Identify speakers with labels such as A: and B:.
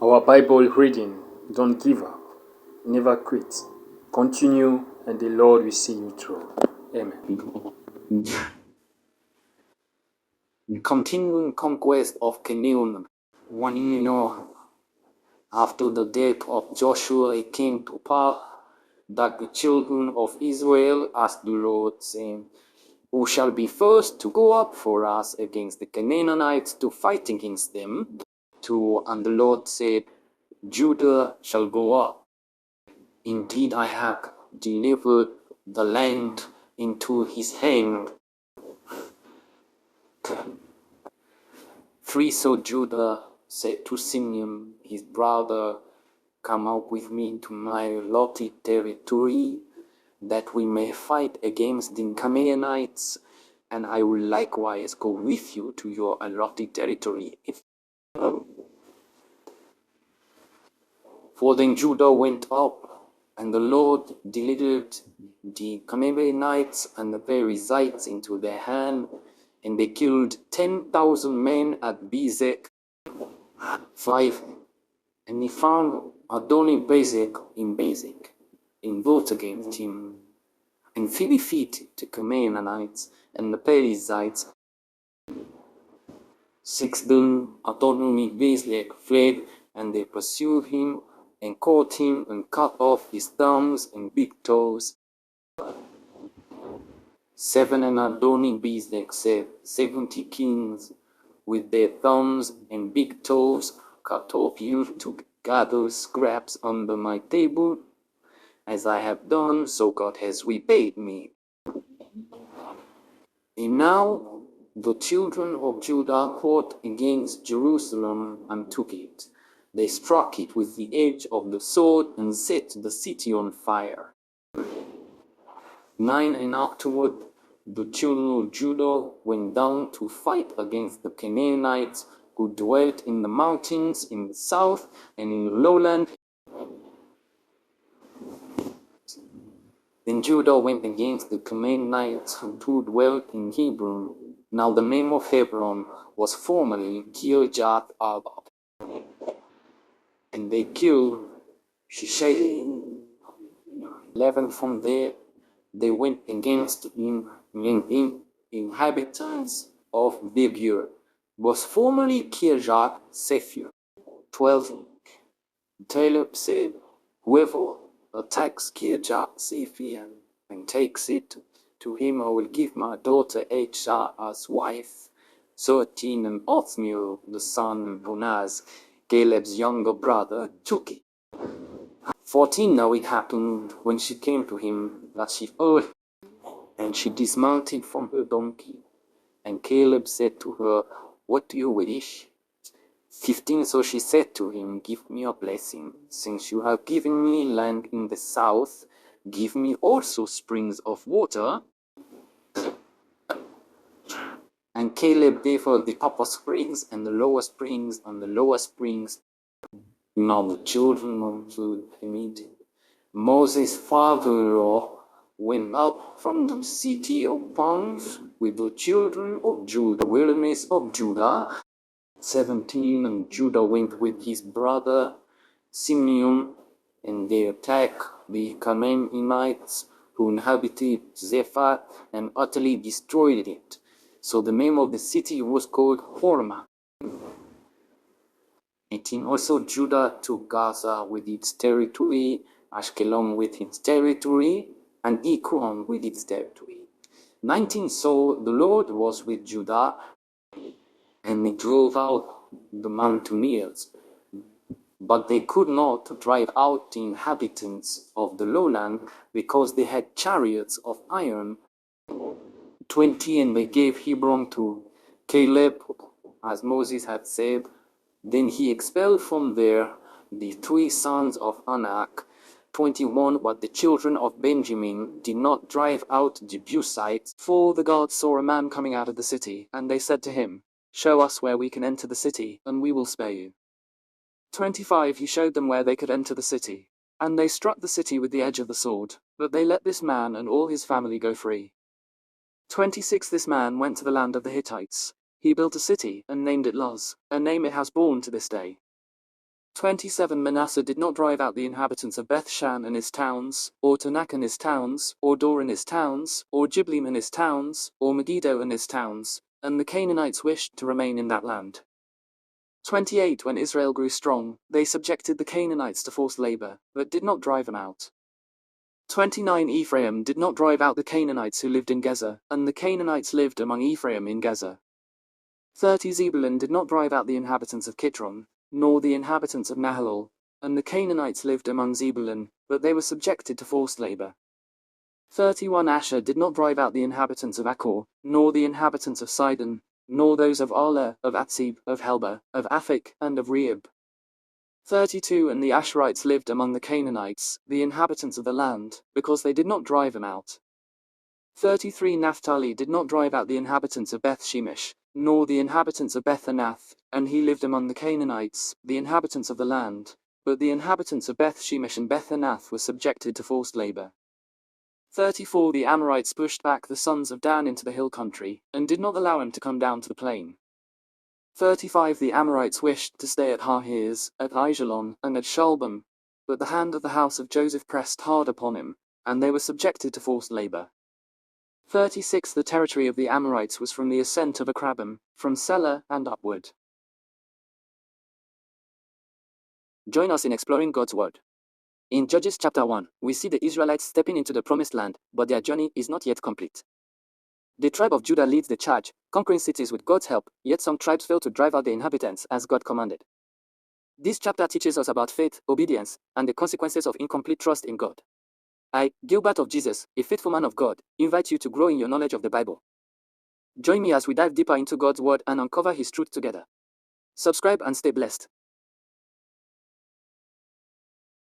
A: Our Bible reading: don't give up, never quit, continue, and the Lord will see you through. Amen.
B: Continuing conquest of Canaan. After the death of Joshua, it came to pass that the children of Israel asked the Lord, saying, "Who shall be first to go up for us against the Canaanites to fight against them?" And the Lord said, "Judah shall go up. Indeed, I have delivered the land into his hand." So Judah said to Simeon, his brother, "Come out with me to my allotted territory, that we may fight against the Canaanites, and I will likewise go with you to your allotted territory." For then Judah went up, and the Lord delivered the Canaanites and the Perizzites into their hand, and they killed 10,000 men at Bezek. 5. And he found Adoni-Bezek in both against him, and defeated the Canaanites and the Perizzites. 6. Then Adoni-Bezek fled, and they pursued him, and caught him, and cut off his thumbs and big toes. 7. And Adoni-Bezek set 70 kings with their thumbs and big toes cut off you to gather scraps under my table. As I have done, so God has repaid me. And now the children of Judah fought against Jerusalem and took it. They struck it with the edge of the sword and set the city on fire. 9. And afterward the children of Judah went down to fight against the Canaanites who dwelt in the mountains in the south and in the lowland. Then Judah went against the Canaanites who dwelt in Hebron. Now the name of Hebron was formerly Kirjath Arba. And they killed Shishai. 11. From there they went against the inhabitants of Debir, was formerly Kirjath Sephir. 12. Caleb said, "Whoever attacks Kirjath Sephir and takes it, to him I will give my daughter Aisha as wife." 13. And Othniel, the son of Bonaz, Caleb's younger brother, took it. 14. Now it happened, when she came to him, that she heard, and she dismounted from her donkey. And Caleb said to her, "What do you wish?" 15. So she said to him, "Give me a blessing. Since you have given me land in the south, give me also springs of water." And Caleb gave her the upper springs and the lower springs and the lower springs. Now the children of Judah, Moses' father-in-law, went up from the city of palms with the children of Judah, the wilderness of Judah. 17. And Judah went with his brother Simeon, and they attacked the Canaanites who inhabited Zephath and utterly destroyed it. So the name of the city was called Hormah. 18. Also Judah took Gaza with its territory, Ashkelon with its territory, and Ekron with its territory. 19. So the Lord was with Judah, and he drove out the mountaineers, but they could not drive out the inhabitants of the lowland, because they had chariots of iron. 20. And they gave Hebron to Caleb, as Moses had said. Then he expelled from there the 3 sons of Anak. 21. But the children of Benjamin did not drive out the Jebusites, for the guards saw a man coming out of the city, and they said to him, "Show us where we can enter the city, and we will spare you." 25. He showed them where they could enter the city, and they struck the city with the edge of the sword, but they let this man and all his family go free. 26. This man went to the land of the Hittites. He built a city and named it Luz, a name it has borne to this day. 27 Manasseh did not drive out the inhabitants of Beth-shan and his towns, or Tanakh and his towns, or Dor and his towns, or Jiblim and his towns, or Megiddo and his towns, and the Canaanites wished to remain in that land. 28 When Israel grew strong, they subjected the Canaanites to forced labor, but did not drive them out. 29 Ephraim did not drive out the Canaanites who lived in Gezer, and the Canaanites lived among Ephraim in Gezer. 30 Zebulun did not drive out the inhabitants of Kitron, nor the inhabitants of Nahalol, and the Canaanites lived among Zebulun, but they were subjected to forced labor. 31 Asher did not drive out the inhabitants of Achor, nor the inhabitants of Sidon, nor those of Arlah, of Atzib, of Helba, of Aphik, and of Rehob. 32 And the Asherites lived among the Canaanites, the inhabitants of the land, because they did not drive them out. 33 Naphtali did not drive out the inhabitants of Beth Shemesh, nor the inhabitants of Beth Anath, and he lived among the Canaanites, the inhabitants of the land, but the inhabitants of Beth Shemesh and Beth Anath were subjected to forced labor. 34 The Amorites pushed back the sons of Dan into the hill country, and did not allow them to come down to the plain. 35 The Amorites wished to stay at Harhez, at Aijalon, and at Shalbim, but the hand of the house of Joseph pressed hard upon him, and they were subjected to forced labor. 36 The territory of the Amorites was from the ascent of Akrabim, from Selah and upward. Join us in exploring God's Word. In Judges chapter 1, we see the Israelites stepping into the promised land, but their journey is not yet complete. The tribe of Judah leads the charge, conquering cities with God's help, yet some tribes fail to drive out the inhabitants as God commanded. This chapter teaches us about faith, obedience, and the consequences of incomplete trust in God. I, Gilbert of Jesus, a faithful man of God, invite you to grow in your knowledge of the Bible. Join me as we dive deeper into God's Word and uncover His truth together. Subscribe and stay blessed.